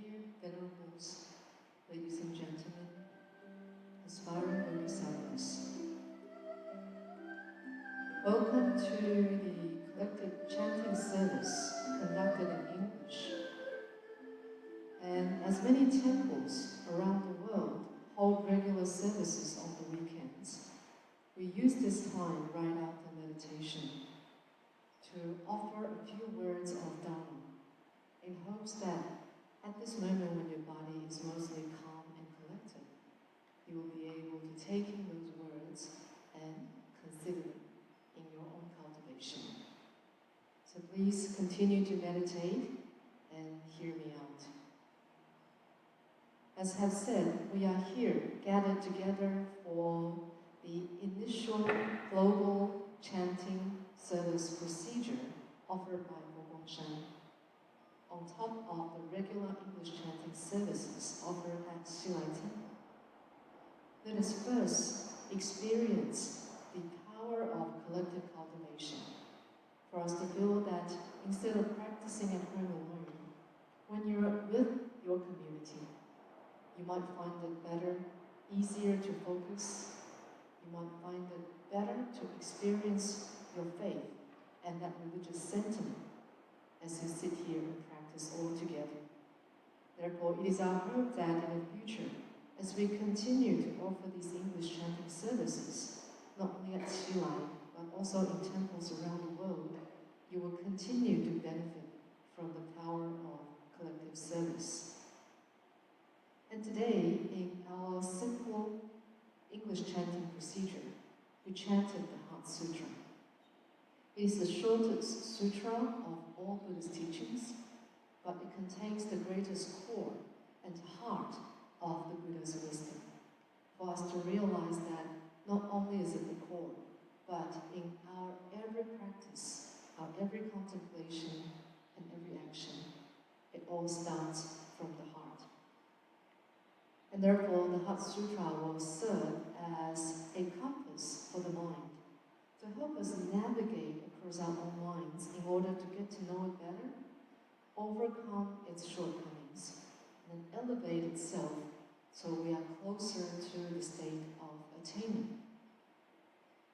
dear venerables, ladies and gentlemen, aspiring bodhisattvas. Welcome to the collective chanting service conducted in English. And as many temples around the world hold regular services on the weekends, we use this time right after meditation to offer a few words of Dharma in hopes that at this moment when your body is mostly calm and collected, you will be able to take in those words and consider them in your own cultivation. So please continue to meditate and hear me out. As have said, we are here gathered together for the initial global chanting service procedure offered by Miao Guang Shan, on top of the regular English chanting services offered at Xilai Temple. Let us first experience the power of collective cultivation, for us to feel that instead of practicing at home alone, when you're with your community, you might find it better, easier to focus. You might find it better to experience your faith and that religious sentiment as you sit here and practice all together. Therefore, it is our hope that in the future, as we continue to offer these English chanting services, not only at Xilai, but also in temples around the world, you will continue to benefit from the power of collective service. And today, in our simple English chanting procedure, we chanted the Heart Sutra. It is the shortest sutra of all Buddhist teachings, but it contains the greatest core and heart of the Buddha's wisdom, for us to realize that not only is it the core, but in our every practice, our every contemplation, and every action, it all starts from the heart. And therefore, the Heart Sutra will serve as a compass for the mind, to help us navigate across our own minds in order to get to know it better, overcome its shortcomings, and elevate itself so we are closer to the state of attainment.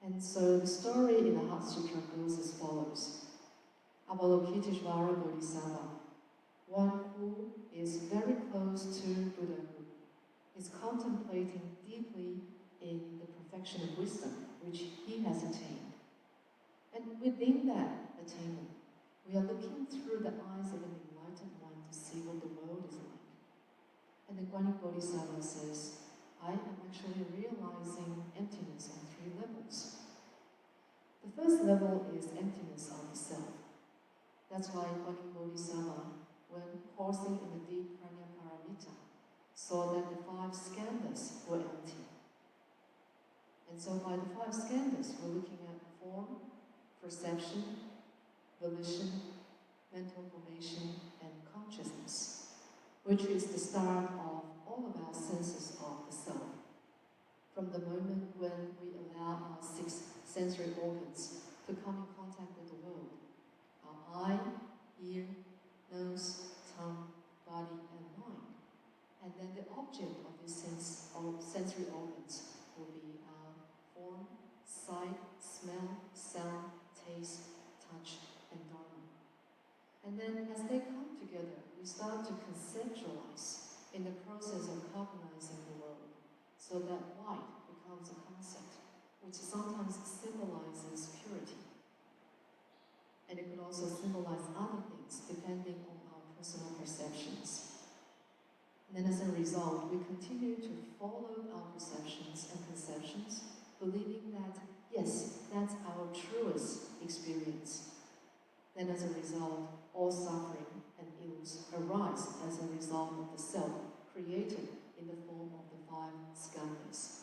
And so the story in the Heart Sutra goes as follows. Avalokiteshvara Bodhisattva, one who is very close to Buddhahood, is contemplating deeply in the perfection of wisdom which he has attained. And within that attainment, we are looking through the eyes of an enlightened one to see what the world is like. And the Guan Yu Bodhisattva says, I am actually realizing emptiness on 3 levels. The first level is emptiness of the self. That's why Guan Yu Bodhisattva, when pausing in the deep prajna paramita, saw that the 5 skandhas were empty. And so by the 5 skandhas, we're looking at form, perception, volition, mental formation, and consciousness, which is the start of all of our senses of the self. From the moment when we allow our 6 sensory organs to come in contact with the world, our eye, ear, nose, tongue, body, and mind. And then the object of these sensory organs will be our form, sight, smell, sound, taste, touch, and Dharma. And then as they come together, we start to conceptualize in the process of cognizing the world, so that white becomes a concept, which sometimes symbolizes purity. And it could also symbolize other things, depending on our personal perceptions. And then as a result, we continue to follow our perceptions and conceptions, believing that, yes, that's our truest experience. Then as a result, all suffering and ills arise as a result of the self created in the form of the 5 skandhas.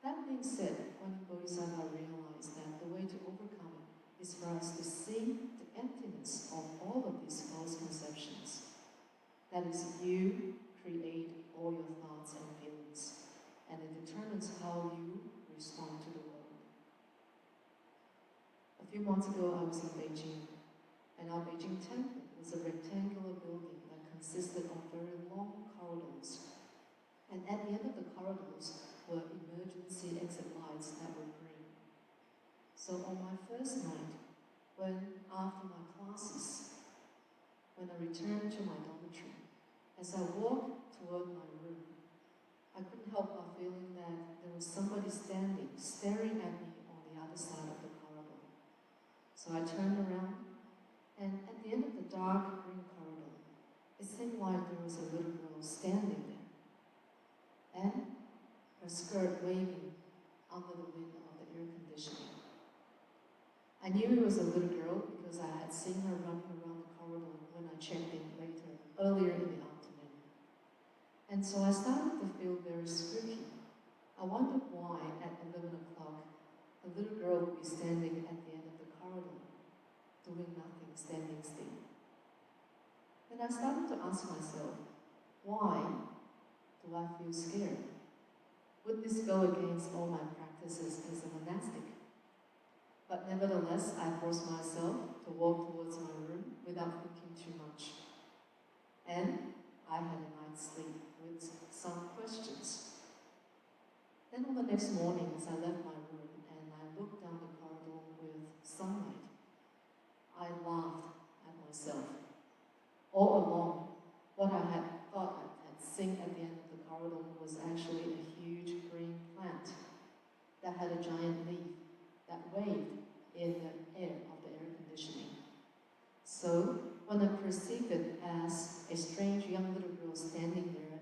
That being said, Guan Yu Bodhisattva realized that the way to overcome it is for us to see the emptiness of all of these false conceptions. That is, you create all your thoughts and feelings, and it determines how you respond to the world. A few months ago, I was in Beijing, and our Beijing temple was a rectangular building that consisted of very long corridors. And at the end of the corridors were emergency exit lights that were green. So on my first night, after my classes, when I returned to my dormitory, as I walked toward my room, I couldn't help but feeling that there was somebody standing, staring at me on the other side of the corridor. So I turned around, and at the end of the dark green corridor, it seemed like there was a little girl standing there, and her skirt waving under the window of the air conditioning. I knew it was a little girl because I had seen her running around the corridor when I checked in earlier in the afternoon. And so I started to feel very spooky. I wondered why at 11 o'clock a little girl would be standing at the end of the corridor, doing nothing, standing still. Then I started to ask myself, why do I feel scared? Would this go against all my practices as a monastic? But nevertheless, I forced myself to walk towards my room without thinking too much. And I had a night's sleep with some questions. Then on the next morning, as I left my room and I looked down the corridor with sunlight, I laughed at myself. All along, what I had thought I had seen at the end of the corridor was actually a huge green plant that had a giant leaf that waved in the air of the air conditioning. So, when I perceived it as a strange young little girl standing there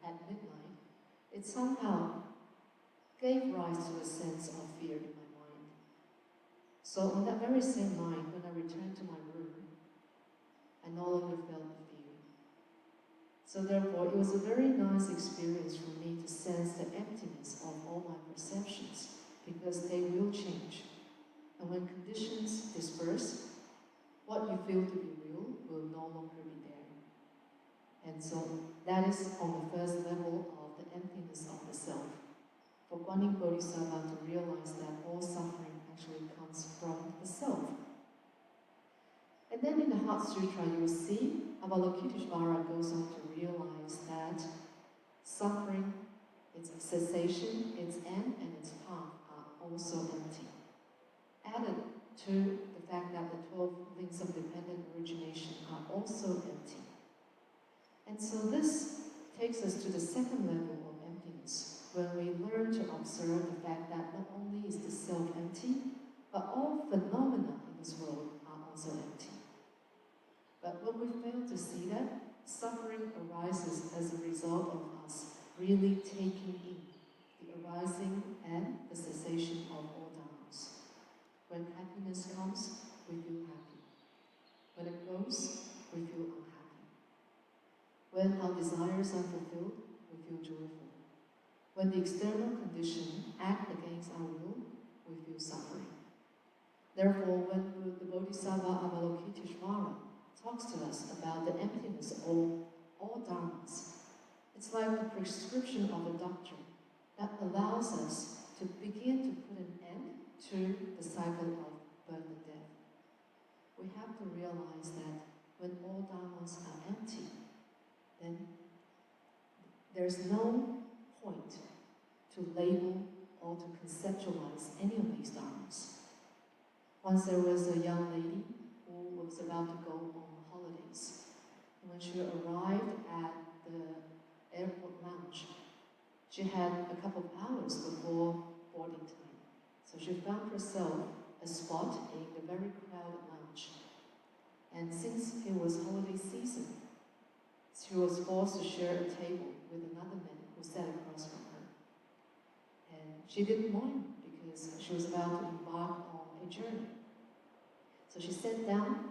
at midnight, it somehow gave rise to a sense of fear in my mind. So on that very same night, when I returned to my room, I no longer felt the fear. So therefore, it was a very nice experience for me to sense the emptiness of all my perceptions, because they will change. And when conditions disperse, what you feel to be real will no longer be there. And so that is on the first level of the emptiness of the self. For Guanyin Bodhisattva to realize that all suffering actually comes from the self. And then in the Heart Sutra, you will see Avalokiteshvara goes on to realize that suffering, its cessation, its end, and its path are also empty. Added to the fact that the 12 links of dependent origination are also empty. And so this takes us to the second level of emptiness, when we learn to observe the fact that not only is the self empty, but all phenomena in this world are also empty. But when we fail to see that, suffering arises as a result of us really taking in the arising and the cessation of all dharmas. When happiness comes, we feel happy. When it goes, we feel unhappy. When our desires are fulfilled, we feel joyful. When the external condition acts against our will, we feel suffering. Therefore, when the Bodhisattva Avalokiteshvara talks to us about the emptiness of all dharmas, it's like the prescription of a doctor that allows us to begin to put an end to the cycle of birth and death. We have to realize that when all dharmas are empty, then there's no point to label or to conceptualize any of these dharmas. Once there was a young lady who was about to go on holidays. And when she arrived at the airport lounge, she had a couple of hours before boarding time. So she found herself a spot in the very crowded lounge. And since it was holiday season, she was forced to share a table with another man who sat across from her. And she didn't mind because she was about to embark on a journey. So she sat down,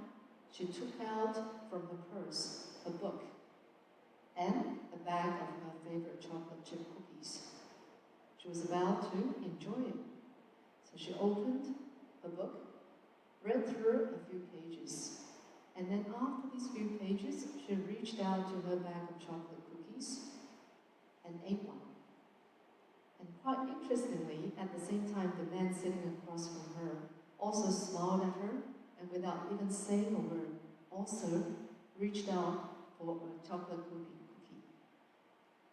she took out from her purse a book and a bag of her favorite chocolate chip cookies. She was about to enjoy it. So she opened a book, read through a few pages, and then after these few pages, she reached out to her bag of chocolate cookies and ate one. And quite interestingly, at the same time, the man sitting across from her also smiled at her, and without even saying a word, also reached out for a chocolate cookie.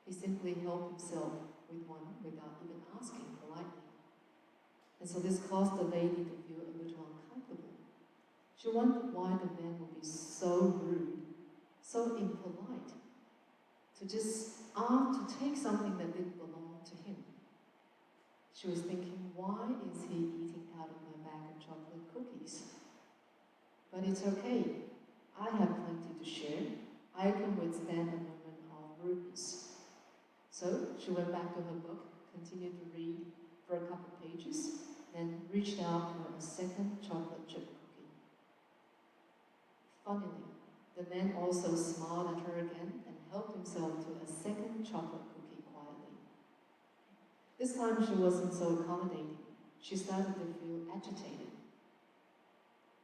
He simply helped himself with one without even asking politely. And so this caused the lady to feel a little uncomfortable. She wondered why the man would be so rude, so impolite, to just ask to take something that didn't belong to him. She was thinking, why is he eating out of my bag of chocolate cookies? But it's okay. I have plenty to share. I can withstand a moment of rudeness. So she went back to her book, continued to read for a couple of pages, then reached out for a second chocolate chip cookie. Funnily, the man also smiled at her again and helped himself to a second chocolate cookie quietly. This time she wasn't so accommodating. She started to feel agitated.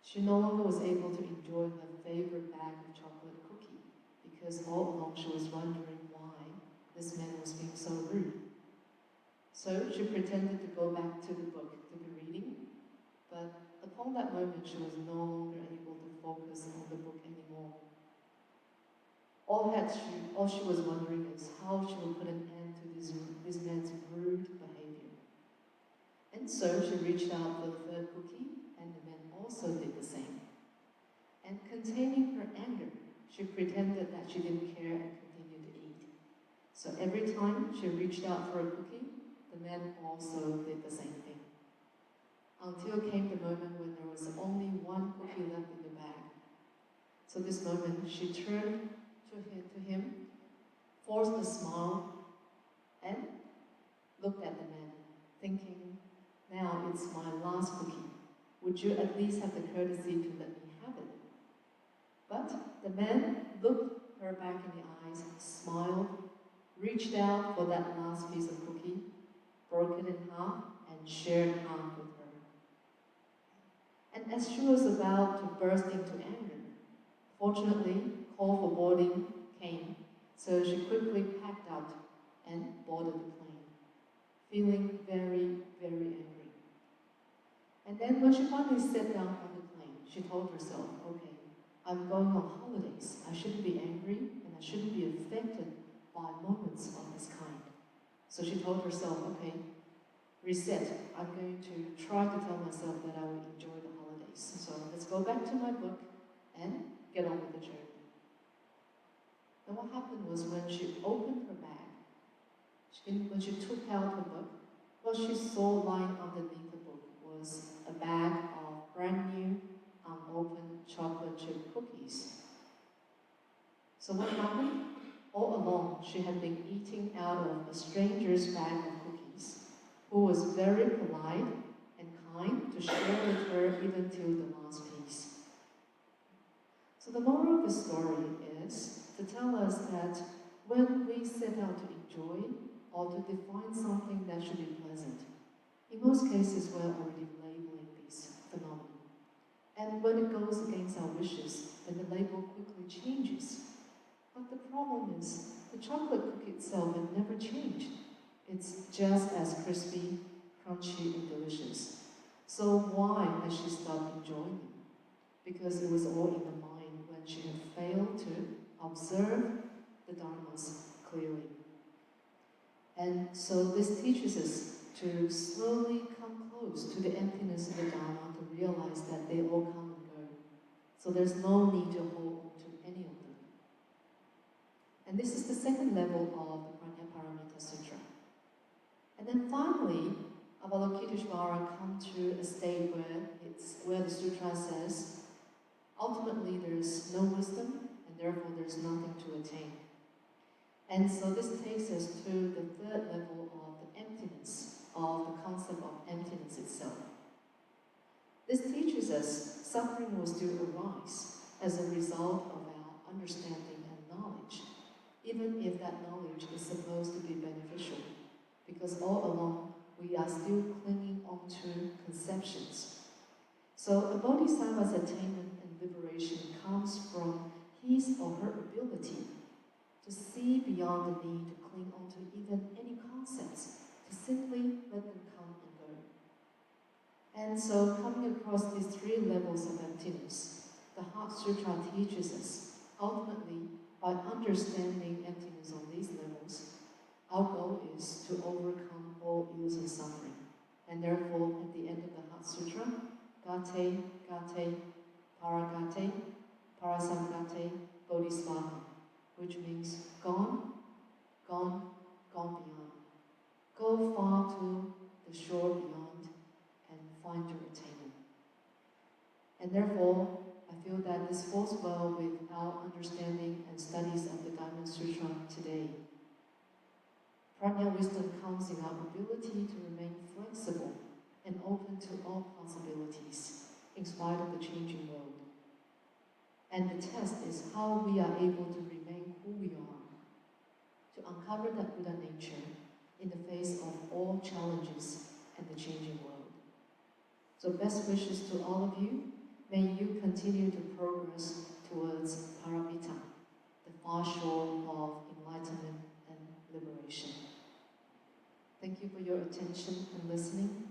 She no longer was able to enjoy her favorite bag of chocolate cookie because all along she was wondering why this man was being so rude. So she pretended to go back to the book to be reading, but upon that moment she was no longer able to focus on the book anymore. All she was wondering is how she would put an end to this man's rude behavior. And so she reached out for the third cookie, and the man also did the same. And containing her anger, she pretended that she didn't care and continued to eat. So every time she reached out for a cookie, the man also did the same thing. Until came the moment when there was only one cookie left in the bag. So this moment, she turned to him, forced a smile, and looked at the man, thinking, now it's my last cookie. Would you at least have the courtesy to let me have it? But the man looked her back in the eyes, smiled, reached out for that last piece of cookie, broke it in half, and shared half with her. And as she was about to burst into anger, fortunately, call for boarding came, so she quickly packed out and boarded the plane, feeling very, very angry. And then when she finally sat down on the plane, she told herself, okay, I'm going on holidays. I shouldn't be angry and I shouldn't be affected by moments of this kind. So she told herself, okay, reset. I'm going to try to tell myself that I will enjoy the holidays. So let's go back to my book and get on with the journey. And what happened was when she opened her bag, when she took out her book, what she saw lying underneath the book was a bag of brand new, unopened chocolate chip cookies. So what happened? All along, she had been eating out of a stranger's bag of cookies, who was very polite and kind to share with her even till the last piece. So the moral of the story is to tell us that when we set out to enjoy or to define something that should be pleasant, in most cases we're already labeling this phenomenon. And when it goes against our wishes, then the label quickly changes. But the problem is, the chocolate cookie itself had never changed. It's just as crispy, crunchy, and delicious. So why has she stopped enjoying it? Because it was all in the mind when she had failed to observe the Dharmas clearly. And so this teaches us to slowly come close to the emptiness of the Dharma, to realize that they all come and go. So there's no need to hold on to any of them. And this is the second level of the Prajnaparamita Sutra. And then finally, Avalokiteshvara comes to a state where the sutra says, ultimately there's no wisdom, and therefore there's nothing to attain. And so this takes us to the third level of the emptiness, of the concept of emptiness itself. This teaches us suffering will still arise as a result of our understanding and knowledge, even if that knowledge is supposed to be beneficial, because all along we are still clinging onto conceptions. So a bodhisattva's attainment and liberation comes from his or her ability to see beyond the need to cling onto even any concepts, to simply let them come and go. And so coming across these three levels of emptiness, the Heart Sutra teaches us, ultimately, By understanding emptiness on these levels, our goal is to overcome all ills and suffering. And therefore, at the end of the Heart Sutra, Gate, Gate, Paragate, Parasamgate, Bodhisattva, which means gone, gone, gone beyond. Go far to the shore beyond and find your attainment. And therefore, I feel that this falls well with our understanding and studies of the Diamond Sutra today. Prajna wisdom comes in our ability to remain flexible and open to all possibilities in spite of the changing world. And the test is how we are able to remain who we are, to uncover that Buddha nature in the face of all challenges and the changing world. So best wishes to all of you. May you continue to progress towards paramita, the far shore of enlightenment and liberation. Thank you for your attention and listening.